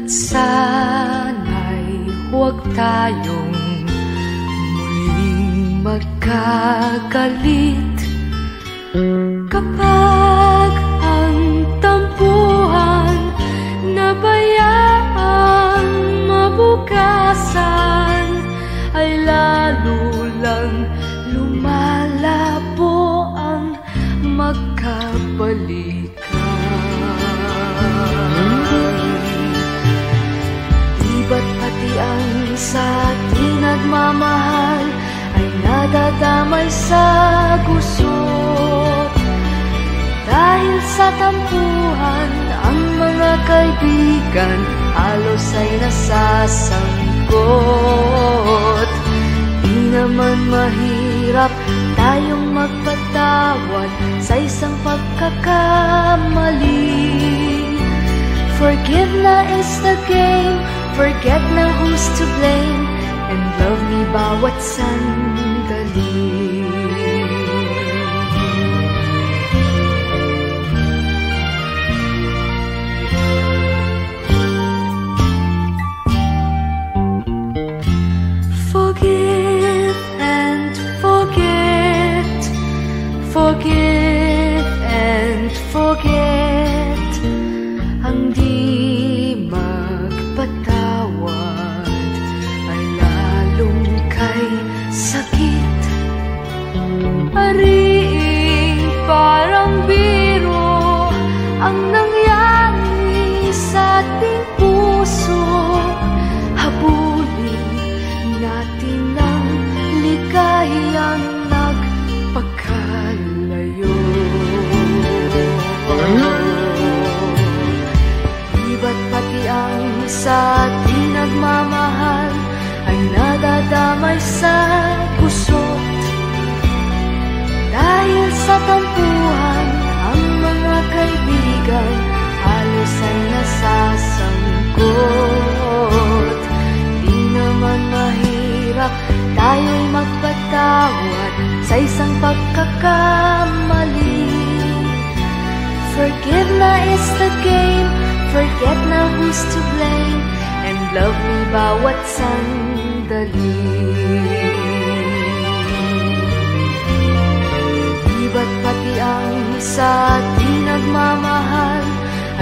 sana'y huwag tayong muling magkagalit kapag ang tampuhan nabayaang mabukasan ay lalo lang lumalabo ang magkabalikan. Ba't pati ang sa ating nagmamahal ay nadadamay sa gusot? Dahil sa tampuhan, ang mga kaibigan halos ay nasasangkot. Di naman mahirap tayong magpatawad sa isang pagkakamali. Forgive na is the game, forget na who's to blame, and love me bawat sandali. Forgive and forget, forgive and forget. Ang di magpatawad ay lalong kay sakit. Ariing parang biro ang nangyari sa ating puso. Habulin natin ang ligayang nagpakalayo. Ba't pati ang sa ating nagmamahal ay nadadamay sa gusot? Dahil sa tampuhan, ang mga kaibigan halos ay nasasangkot. Di naman mahirap tayo'y magpatawad sa isang pagkakamali. Forgive na is the game, forget na who's to blame, and love me bawat sandali. Di ba't pati ang sa ating nagmamahal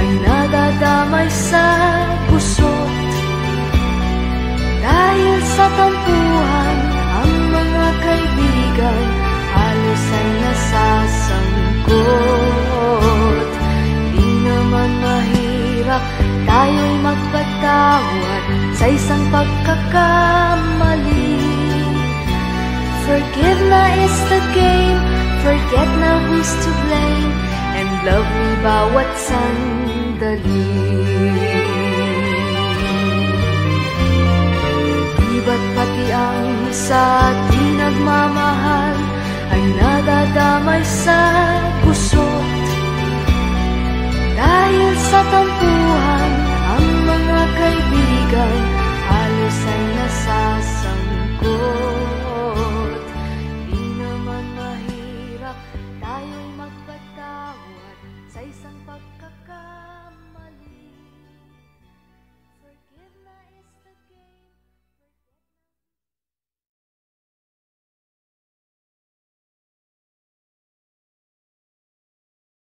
ay nadadamay sa gusot? Dahil sa tampuhan, ang mga kaibigan halos ay nasasangkot. Di naman mahirap tayo'y magpatawad sa isang pagkakamali. Forgive na is the game, forget na who's to blame, and love me bawat sandali. Di ba't pati ang sa ating nagmamahal ay nadadamay sa gusot? Dahil sa tampuhan, ang mga kaibigan halos ay nasasangkot. Di naman mahirap tayo'y magpatawad sa isang pagkakataon.